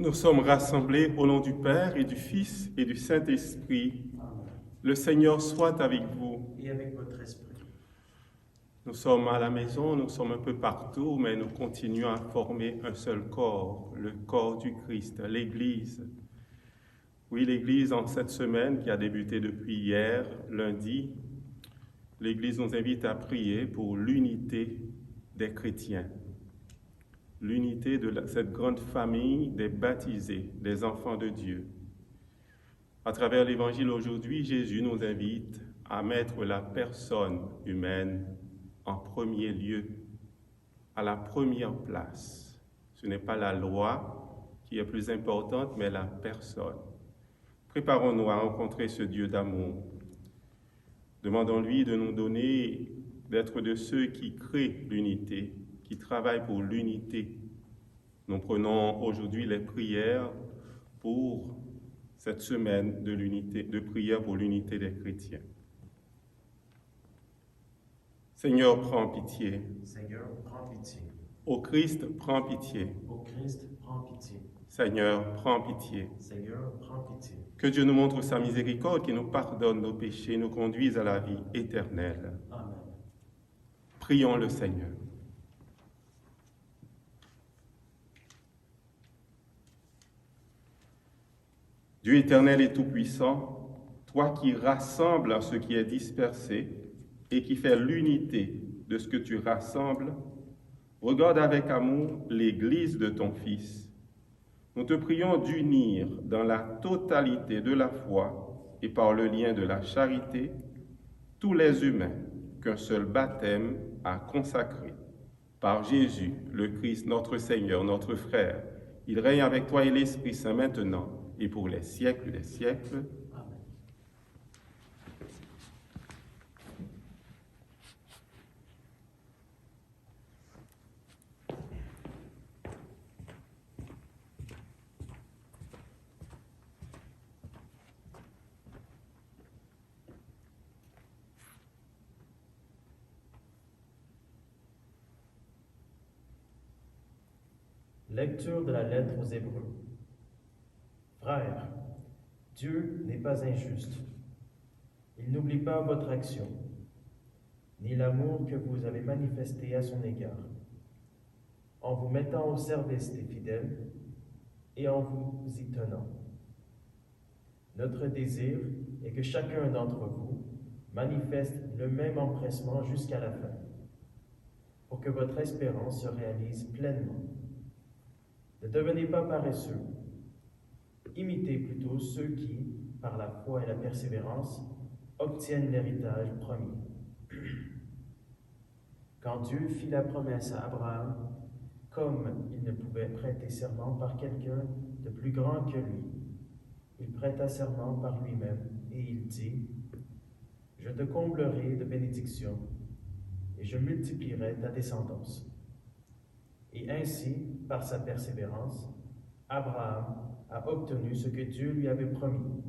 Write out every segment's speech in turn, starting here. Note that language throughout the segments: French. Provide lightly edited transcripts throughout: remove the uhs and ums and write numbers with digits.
Nous sommes rassemblés au nom du Père et du Fils et du Saint-Esprit. Amen. Le Seigneur soit avec vous. Et avec votre esprit. Nous sommes à la maison, nous sommes un peu partout, mais nous continuons à former un seul corps, le corps du Christ, l'Église. Oui, l'Église, en cette semaine qui a débuté depuis hier, lundi, l'Église nous invite à prier pour l'unité des chrétiens, l'unité de cette grande famille des baptisés, des enfants de Dieu. À travers l'Évangile aujourd'hui, Jésus nous invite à mettre la personne humaine en premier lieu, à la première place. Ce n'est pas la loi qui est plus importante, mais la personne. Préparons-nous à rencontrer ce Dieu d'amour. Demandons-lui de nous donner, d'être de ceux qui créent l'unité, qui travaillent pour l'unité. Nous prenons aujourd'hui les prières pour cette semaine de l'unité, de prière pour l'unité des chrétiens. Seigneur, prends pitié. Seigneur, prends pitié. Ô Christ, prends pitié. Ô Christ, prends pitié. Seigneur, prends pitié. Seigneur, prends pitié. Que Dieu nous montre sa miséricorde, qui nous pardonne nos péchés, nous conduise à la vie éternelle. Amen. Prions le Seigneur. Dieu éternel et tout-puissant, toi qui rassembles ce qui est dispersé et qui fais l'unité de ce que tu rassembles, regarde avec amour l'Église de ton Fils. Nous te prions d'unir dans la totalité de la foi et par le lien de la charité tous les humains qu'un seul baptême a consacrés. Par Jésus, le Christ, notre Seigneur, notre frère, il règne avec toi et l'Esprit Saint maintenant et pour les siècles des siècles. Amen. Lecture de la lettre aux Hébreux. Frères, Dieu n'est pas injuste. Il n'oublie pas votre action, ni l'amour que vous avez manifesté à son égard, en vous mettant au service des fidèles et en vous y tenant. Notre désir est que chacun d'entre vous manifeste le même empressement jusqu'à la fin, pour que votre espérance se réalise pleinement. Ne devenez pas paresseux. Imitez plutôt ceux qui, par la foi et la persévérance, obtiennent l'héritage promis. Quand Dieu fit la promesse à Abraham, comme il ne pouvait prêter serment par quelqu'un de plus grand que lui, il prêta serment par lui-même et il dit : « Je te comblerai de bénédictions et je multiplierai ta descendance. » Et ainsi, par sa persévérance, Abraham a obtenu ce que Dieu lui avait promis.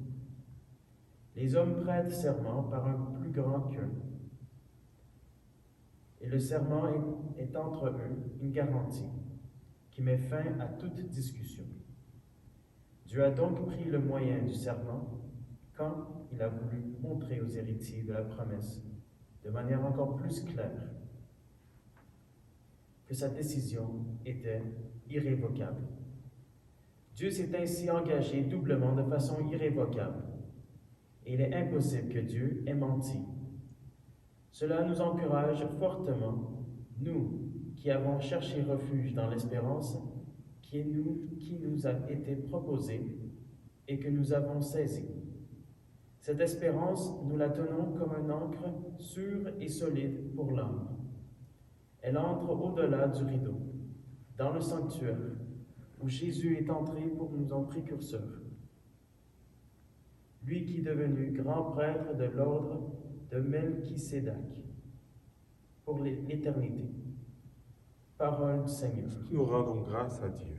Les hommes prêtent serment par un plus grand qu'eux, et le serment est entre eux une garantie qui met fin à toute discussion. Dieu a donc pris le moyen du serment quand il a voulu montrer aux héritiers de la promesse, de manière encore plus claire, que sa décision était irrévocable. Dieu s'est ainsi engagé doublement de façon irrévocable, et il est impossible que Dieu ait menti. Cela nous encourage fortement, nous qui avons cherché refuge dans l'espérance qui nous a été proposée et que nous avons saisie. Cette espérance, nous la tenons comme un ancre sûre et solide pour l'âme. Elle entre au-delà du rideau, dans le sanctuaire, où Jésus est entré pour nous en précurseur. Lui qui est devenu grand prêtre de l'ordre de Melchisédek pour l'éternité. Parole du Seigneur. Nous rendons grâce à Dieu.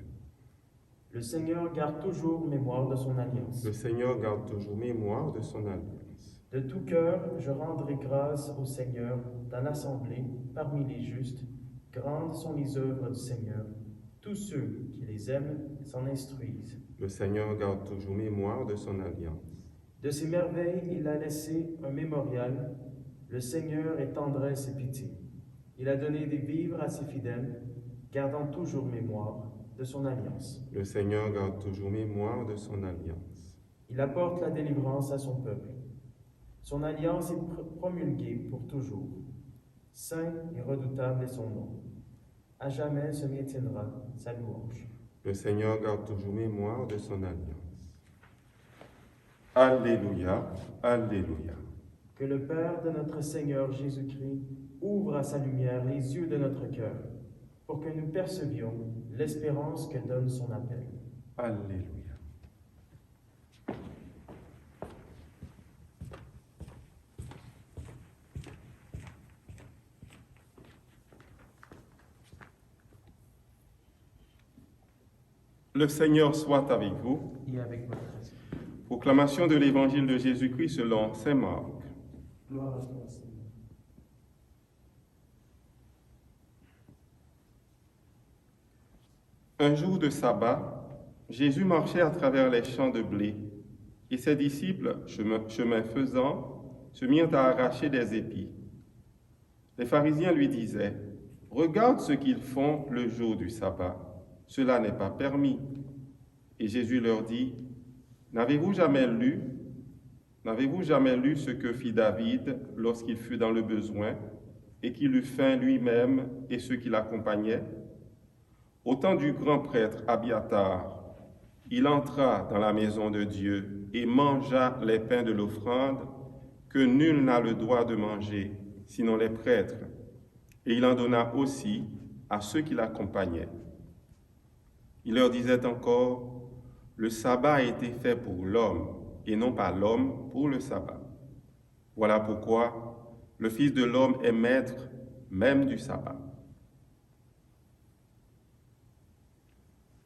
Le Seigneur garde toujours mémoire de son alliance. Le Seigneur garde toujours mémoire de son alliance. De tout cœur, je rendrai grâce au Seigneur dans l'assemblée, parmi les justes. Grandes sont les œuvres du Seigneur. Tous ceux qui les aiment s'en instruisent. Le Seigneur garde toujours mémoire de son alliance. De ses merveilles, il a laissé un mémorial. Le Seigneur est tendresse et pitié. Il a donné des vivres à ses fidèles, gardant toujours mémoire de son alliance. Le Seigneur garde toujours mémoire de son alliance. Il apporte la délivrance à son peuple. Son alliance est promulguée pour toujours. Saint et redoutable est son nom. À jamais se maintiendra sa louange. Le Seigneur garde toujours mémoire de son alliance. Alléluia, Alléluia. Que le Père de notre Seigneur Jésus-Christ ouvre à sa lumière les yeux de notre cœur, pour que nous percevions l'espérance que donne son appel. Alléluia. Le Seigneur soit avec vous. Et avec votre esprit. Proclamation de l'Évangile de Jésus-Christ selon saint Marc. Gloire à toi, Seigneur. Un jour de sabbat, Jésus marchait à travers les champs de blé, et ses disciples, chemin faisant, se mirent à arracher des épis. Les pharisiens lui disaient, « Regarde ce qu'ils font le jour du sabbat. Cela n'est pas permis. » Et Jésus leur dit, « N'avez-vous jamais lu ce que fit David lorsqu'il fut dans le besoin et qu'il eut faim lui-même et ceux qui l'accompagnaient? Au temps du grand prêtre Abiatar, il entra dans la maison de Dieu et mangea les pains de l'offrande que nul n'a le droit de manger, sinon les prêtres. Et il en donna aussi à ceux qui l'accompagnaient. Il leur disait encore, le sabbat a été fait pour l'homme et non pas l'homme pour le sabbat. Voilà pourquoi le Fils de l'homme est maître même du sabbat.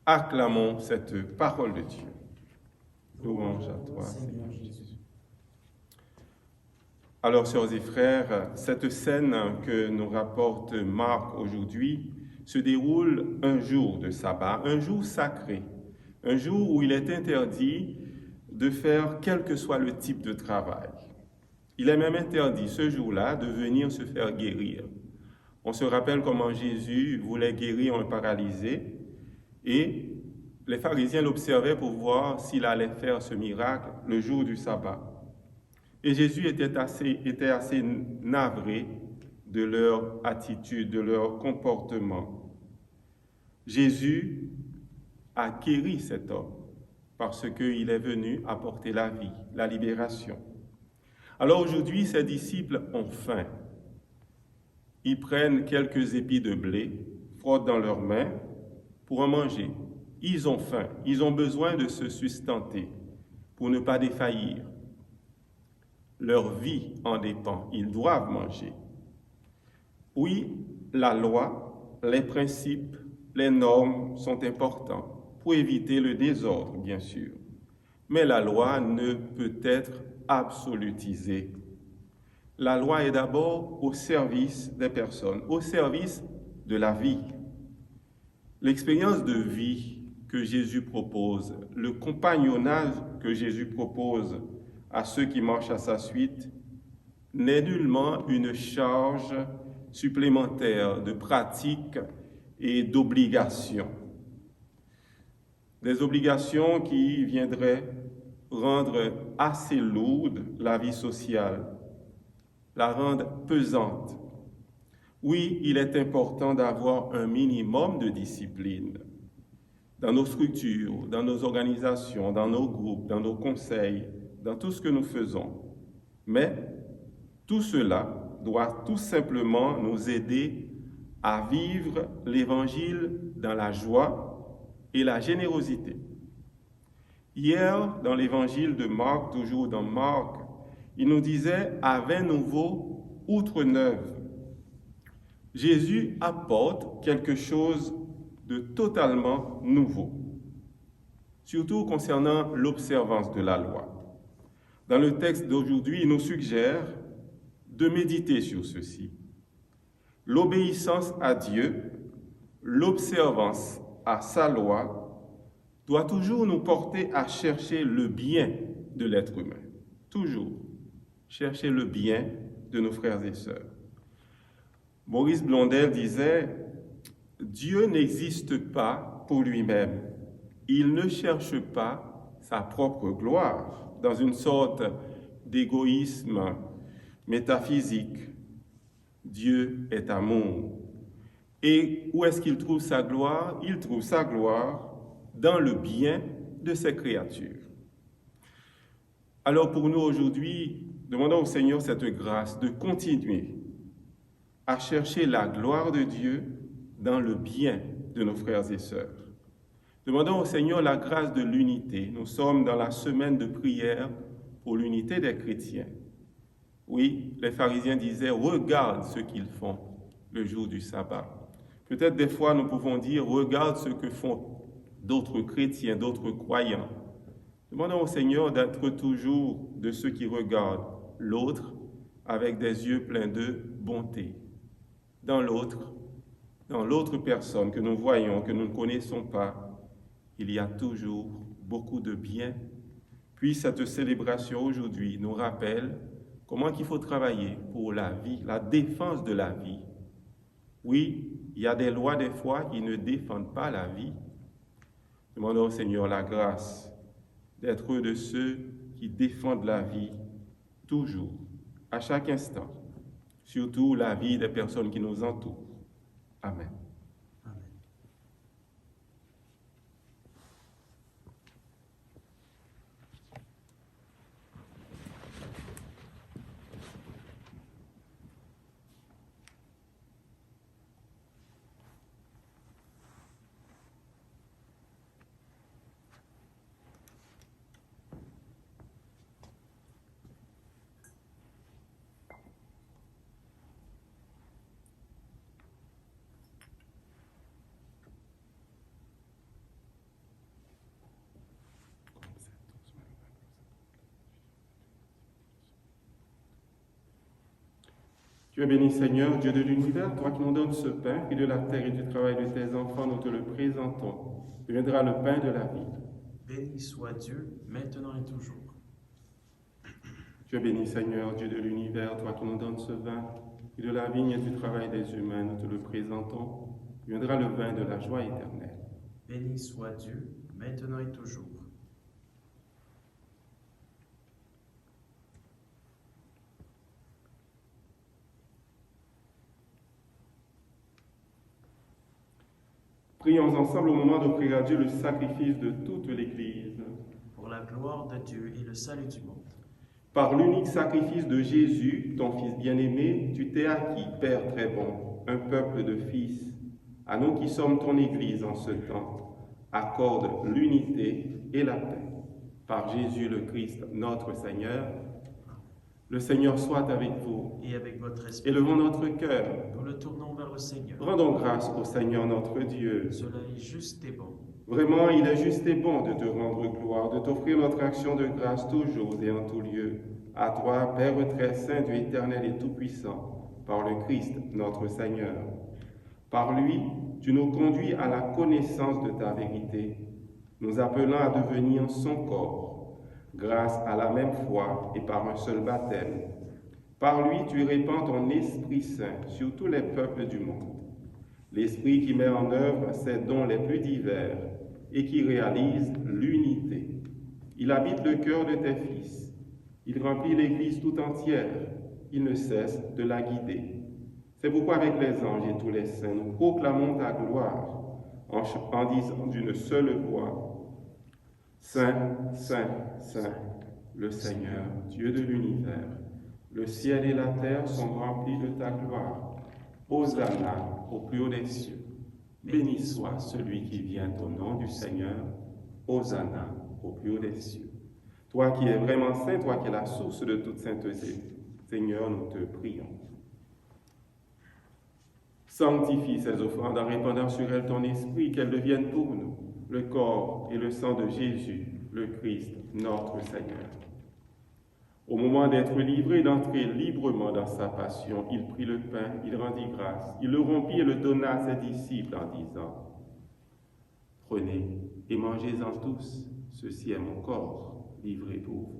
Acclamons cette parole de Dieu. Louange à toi, Seigneur Jésus. Alors, sœurs et frères, cette scène que nous rapporte Marc aujourd'hui se déroule un jour de sabbat, un jour sacré, un jour où il est interdit de faire quel que soit le type de travail. Il est même interdit ce jour-là de venir se faire guérir. On se rappelle comment Jésus voulait guérir un paralysé et les pharisiens l'observaient pour voir s'il allait faire ce miracle le jour du sabbat. Et Jésus était assez navré de leur attitude, de leur comportement. Jésus a guéri cet homme parce qu'il est venu apporter la vie, la libération. Alors aujourd'hui, ses disciples ont faim. Ils prennent quelques épis de blé, frottent dans leurs mains pour en manger. Ils ont faim, ils ont besoin de se sustenter pour ne pas défaillir. Leur vie en dépend, ils doivent manger. Oui, la loi, les principes, les normes sont importants pour éviter le désordre, bien sûr. Mais la loi ne peut être absolutisée. La loi est d'abord au service des personnes, au service de la vie. L'expérience de vie que Jésus propose, le compagnonnage que Jésus propose à ceux qui marchent à sa suite, n'est nullement une charge supplémentaire de pratiques et d'obligations. Des obligations qui viendraient rendre assez lourde la vie sociale, la rendre pesante. Oui, il est important d'avoir un minimum de discipline dans nos structures, dans nos organisations, dans nos groupes, dans nos conseils, dans tout ce que nous faisons. Mais tout cela doit tout simplement nous aider à vivre l'Évangile dans la joie et la générosité. Hier, dans l'Évangile de Marc, toujours dans Marc, il nous disait « à vin nouveau, outre neuve ». Jésus apporte quelque chose de totalement nouveau, surtout concernant l'observance de la loi. Dans le texte d'aujourd'hui, il nous suggère de méditer sur ceci. L'obéissance à Dieu, l'observance à sa loi, doit toujours nous porter à chercher le bien de l'être humain. Toujours chercher le bien de nos frères et sœurs. Maurice Blondel disait « Dieu n'existe pas pour lui-même. Il ne cherche pas sa propre gloire dans une sorte d'égoïsme métaphysique. Dieu est amour. Et où est-ce qu'il trouve sa gloire? Il trouve sa gloire dans le bien de ses créatures. Alors pour nous aujourd'hui, demandons au Seigneur cette grâce de continuer à chercher la gloire de Dieu dans le bien de nos frères et sœurs. Demandons au Seigneur la grâce de l'unité. Nous sommes dans la semaine de prière pour l'unité des chrétiens. Oui, les pharisiens disaient « Regarde ce qu'ils font le jour du sabbat ». Peut-être des fois nous pouvons dire « Regarde ce que font d'autres chrétiens, d'autres croyants ». Demandons au Seigneur d'être toujours de ceux qui regardent l'autre avec des yeux pleins de bonté. Dans l'autre personne que nous voyons, que nous ne connaissons pas, il y a toujours beaucoup de bien. Puis cette célébration aujourd'hui nous rappelle comment il faut travailler pour la vie, la défense de la vie. Oui, il y a des lois des fois qui ne défendent pas la vie. Demandons au Seigneur la grâce d'être de ceux qui défendent la vie toujours, à chaque instant, surtout la vie des personnes qui nous entourent. Amen. Tu es béni Seigneur, Dieu de l'univers, toi qui nous donnes ce pain, fruit de la terre et du travail de tes enfants, nous te le présentons. Deviendra le pain de la vie. Béni soit Dieu, maintenant et toujours. Tu es béni Seigneur, Dieu de l'univers, toi qui nous donnes ce vin, fruit de la vigne et du travail des humains, nous te le présentons. Deviendra le vin de la joie éternelle. Béni soit Dieu, maintenant et toujours. Prions ensemble au moment d'offrir à Dieu le sacrifice de toute l'Église. Pour la gloire de Dieu et le salut du monde. Par l'unique sacrifice de Jésus, ton Fils bien-aimé, tu t'es acquis, Père très bon, un peuple de fils. À nous qui sommes ton Église en ce temps, accorde l'unité et la paix. Par Jésus le Christ, notre Seigneur. Le Seigneur soit avec vous. Et avec votre esprit. Élevons notre cœur. Nous le tournons vers le Seigneur. Rendons grâce au Seigneur notre Dieu. Cela est juste et bon. Vraiment, il est juste et bon de te rendre gloire, de t'offrir notre action de grâce toujours et en tout lieu. À toi, Père très saint, Dieu éternel et tout-puissant, par le Christ, notre Seigneur. Par lui, tu nous conduis à la connaissance de ta vérité, nous appelant à devenir son corps, grâce à la même foi et par un seul baptême. Par lui, tu répands ton Esprit Saint sur tous les peuples du monde. L'Esprit qui met en œuvre ses dons les plus divers et qui réalise l'unité. Il habite le cœur de tes fils. Il remplit l'Église tout entière. Il ne cesse de la guider. C'est pourquoi avec les anges et tous les saints, nous proclamons ta gloire en disant d'une seule voix, Saint, Saint, Saint, le Seigneur, Dieu de l'univers. Le ciel et la terre sont remplis de ta gloire. Hosanna au plus haut des cieux. Béni soit celui qui vient au nom du Seigneur. Hosanna au plus haut des cieux. Toi qui es vraiment saint, toi qui es la source de toute sainteté, Seigneur, nous te prions. Sanctifie ces offrandes en répandant sur elles ton esprit, qu'elles deviennent pour nous le corps et le sang de Jésus, le Christ, notre Seigneur. Au moment d'être livré, d'entrer librement dans sa passion, il prit le pain, il rendit grâce, il le rompit et le donna à ses disciples en disant, Prenez et mangez-en tous, ceci est mon corps, livré pour vous.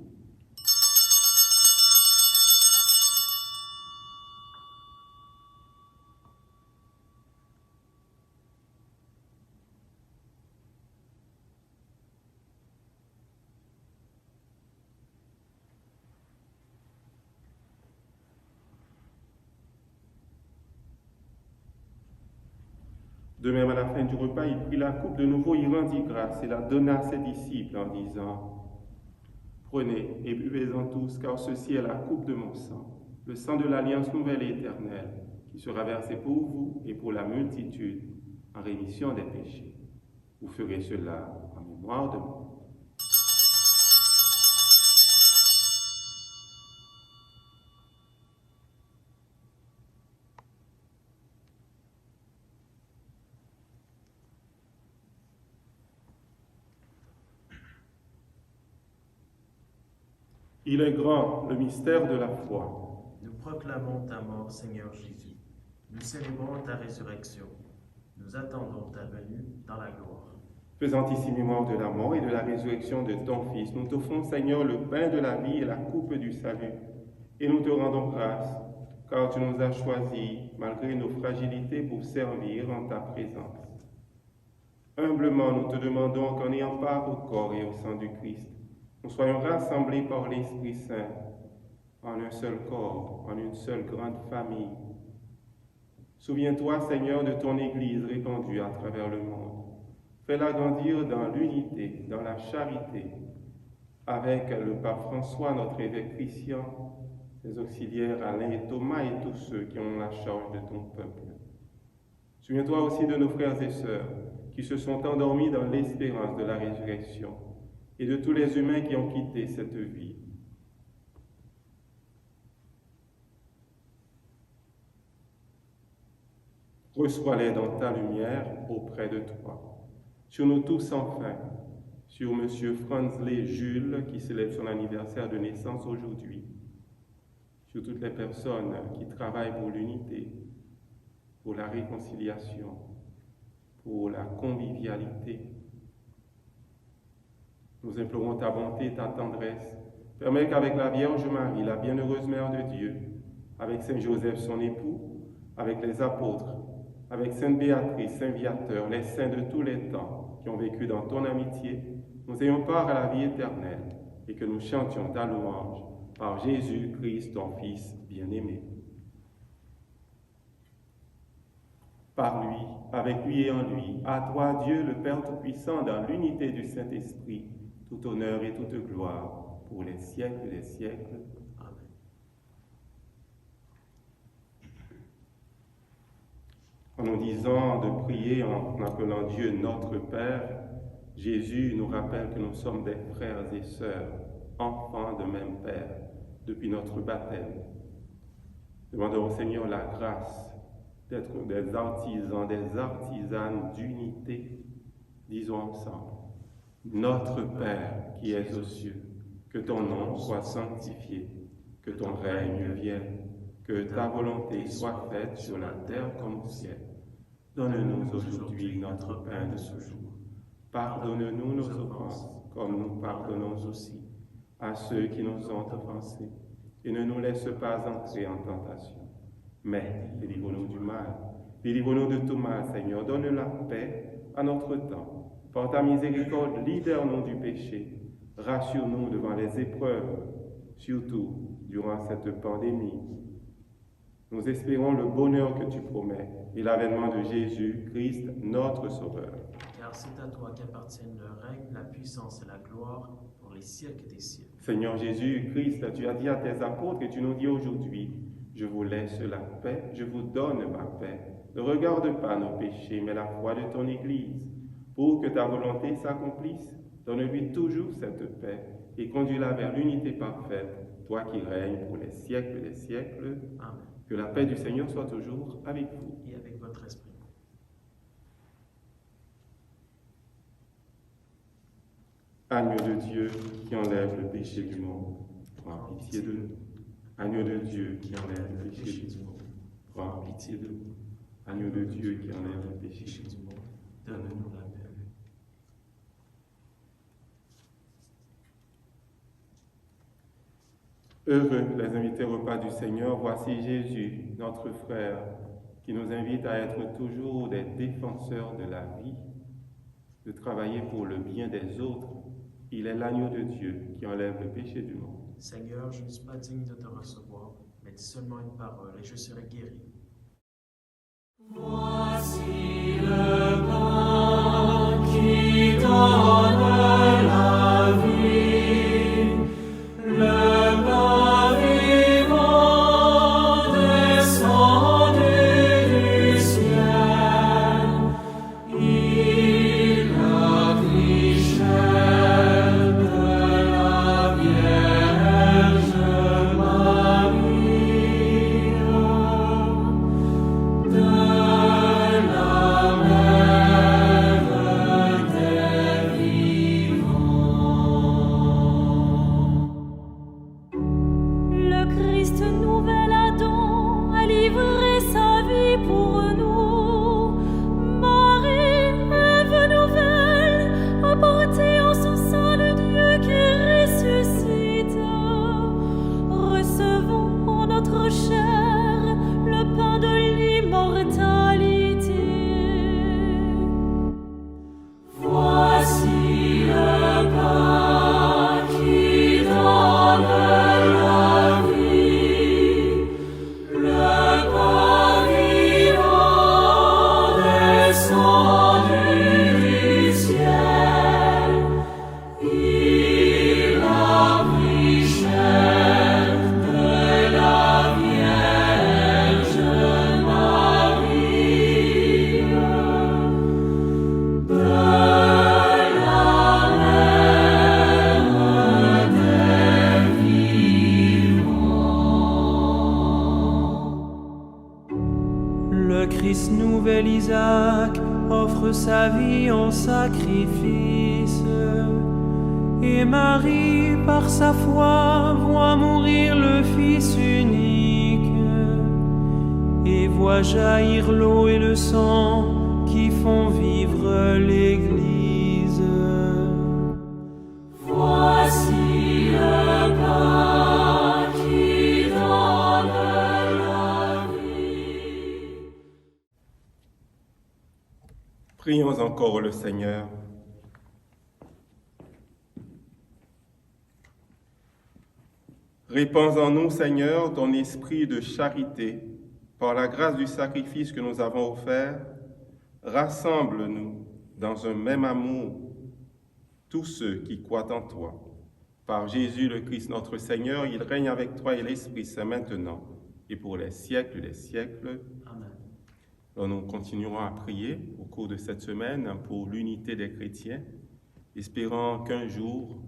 De même, à la fin du repas, il prit la coupe de nouveau, il rendit grâce et la donna à ses disciples en disant, « Prenez et buvez-en tous, car ceci est la coupe de mon sang, le sang de l'alliance nouvelle et éternelle, qui sera versé pour vous et pour la multitude en rémission des péchés. Vous ferez cela en mémoire de moi. » Il est grand, le mystère de la foi. Nous proclamons ta mort, Seigneur Jésus. Nous célébrons ta résurrection. Nous attendons ta venue dans la gloire. Faisant ici mémoire de la mort et de la résurrection de ton Fils, nous t'offrons, Seigneur, le pain de la vie et la coupe du salut. Et nous te rendons grâce, car tu nous as choisis, malgré nos fragilités, pour servir en ta présence. Humblement, nous te demandons qu'en ayant part au corps et au sang du Christ, nous soyons rassemblés par l'Esprit Saint en un seul corps, en une seule grande famille. Souviens-toi, Seigneur, de ton Église répandue à travers le monde. Fais-la grandir dans l'unité, dans la charité, avec le pape François, notre évêque Christian, ses auxiliaires Alain et Thomas et tous ceux qui ont la charge de ton peuple. Souviens-toi aussi de nos frères et sœurs qui se sont endormis dans l'espérance de la résurrection et de tous les humains qui ont quitté cette vie. Reçois-les dans ta lumière auprès de toi. Sur nous tous enfin, sur M. Franzley Jules qui célèbre son anniversaire de naissance aujourd'hui, sur toutes les personnes qui travaillent pour l'unité, pour la réconciliation, pour la convivialité. Nous implorons ta bonté, ta tendresse. Permets qu'avec la Vierge Marie, la bienheureuse Mère de Dieu, avec Saint Joseph son époux, avec les apôtres, avec Sainte Béatrice, Saint Viateur, les saints de tous les temps qui ont vécu dans ton amitié, nous ayons part à la vie éternelle et que nous chantions ta louange par Jésus-Christ, ton Fils bien-aimé. Par lui, avec lui et en lui, à toi, Dieu, le Père Tout-Puissant, dans l'unité du Saint-Esprit, tout honneur et toute gloire, pour les siècles des siècles. Amen. En nous disant de prier en appelant Dieu notre Père, Jésus nous rappelle que nous sommes des frères et sœurs, enfants de même Père, depuis notre baptême. Demandons au Seigneur la grâce d'être des artisans, des artisanes d'unité. Disons ensemble, notre Père qui es aux cieux, que ton nom soit sanctifié, que ton règne vienne, que ta volonté soit faite sur la terre comme au ciel. Donne-nous aujourd'hui notre pain de ce jour. Pardonne-nous nos offenses, comme nous pardonnons aussi à ceux qui nous ont offensés, et ne nous laisse pas entrer en tentation. Mais délivre-nous du mal, délivre-nous de tout mal, Seigneur, donne la paix à notre temps. Par ta miséricorde, libère-nous du péché, rassure-nous devant les épreuves, surtout durant cette pandémie. Nous espérons le bonheur que tu promets et l'avènement de Jésus-Christ, notre Sauveur. Car c'est à toi qu'appartiennent le règne, la puissance et la gloire pour les siècles des siècles. Seigneur Jésus-Christ, tu as dit à tes apôtres et tu nous dis aujourd'hui, je vous laisse la paix, je vous donne ma paix. Ne regarde pas nos péchés, mais la foi de ton Église. Pour que ta volonté s'accomplisse, donne-lui toujours cette paix et conduis-la vers l'unité parfaite, toi qui règnes pour les siècles des siècles. Amen. Que la paix du Seigneur soit toujours avec vous. Et avec votre esprit. Agneau de Dieu qui enlève le péché du monde, prends pitié de nous. Agneau de Dieu qui enlève le péché du monde, prends pitié de nous. Agneau de Dieu qui enlève le péché du monde, donne-nous la paix. Heureux les invités au repas du Seigneur, voici Jésus, notre frère, qui nous invite à être toujours des défenseurs de la vie, de travailler pour le bien des autres. Il est l'agneau de Dieu qui enlève le péché du monde. Seigneur, je ne suis pas digne de te recevoir, mais dis seulement une parole et je serai guéri. Voici le pain qui donne la vie, le pain vivant descendu du ciel. Il a pris chair de la Vierge Marie, de la mère des vivants. Le Christ nouvel Adam a livré sa vie pour nous. Marie, Ève nouvelle, a porté en son sein le Dieu qui ressuscite. Recevons en notre chair le pain de l'immortalité. Voici le pain qui donne la vie, le pain vivant descendu du ciel. Il a pris chair de la Vierge Marie, de la mère des vivants. Le Christ nouvel Isaac offre sa vie en sacrifice. Et Marie, par sa foi, voit mourir le Fils unique et voit jaillir l'eau et le sang qui font vivre l'Église. Voici le pain qui donne la vie. Prions encore le Seigneur. Répands en nous, Seigneur, ton esprit de charité. Par la grâce du sacrifice que nous avons offert, rassemble-nous dans un même amour, tous ceux qui croient en toi. Par Jésus le Christ notre Seigneur, il règne avec toi et l'Esprit Saint maintenant et pour les siècles des siècles. Amen. Alors nous continuerons à prier au cours de cette semaine pour l'unité des chrétiens, espérant qu'un jour,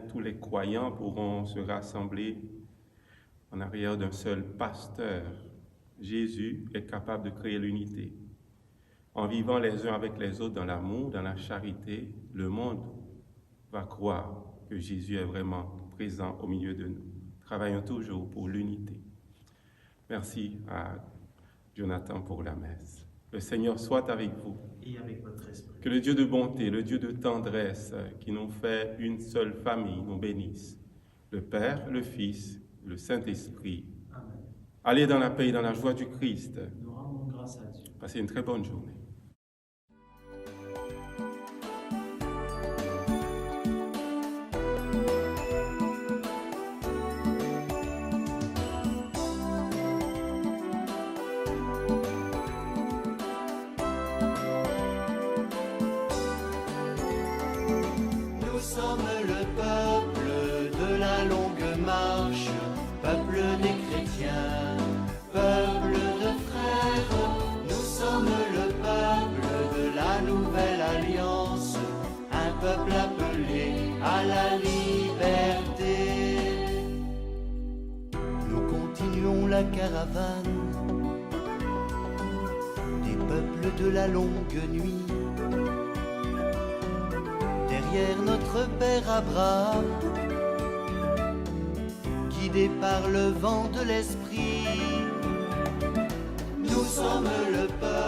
tous les croyants pourront se rassembler en arrière d'un seul pasteur. Jésus est capable de créer l'unité. En vivant les uns avec les autres dans l'amour, dans la charité, le monde va croire que Jésus est vraiment présent au milieu de nous. Travaillons toujours pour l'unité. Merci à Jonathan pour la messe. Le Seigneur soit avec vous. Et avec votre esprit. Que le Dieu de bonté, le Dieu de tendresse, qui nous fait une seule famille, nous bénisse. Le Père, le Fils, le Saint-Esprit. Amen. Allez dans la paix et dans la joie du Christ. Nous rendons grâce à Dieu. Passez une très bonne journée. Nous sommes le peuple de la longue marche, peuple des chrétiens, peuple de frères. Nous sommes le peuple de la nouvelle alliance, un peuple appelé à la liberté. Nous continuons la caravane des peuples de la longue nuit. Derrière notre Père Abraham, guidé par le vent de l'Esprit, nous sommes le peuple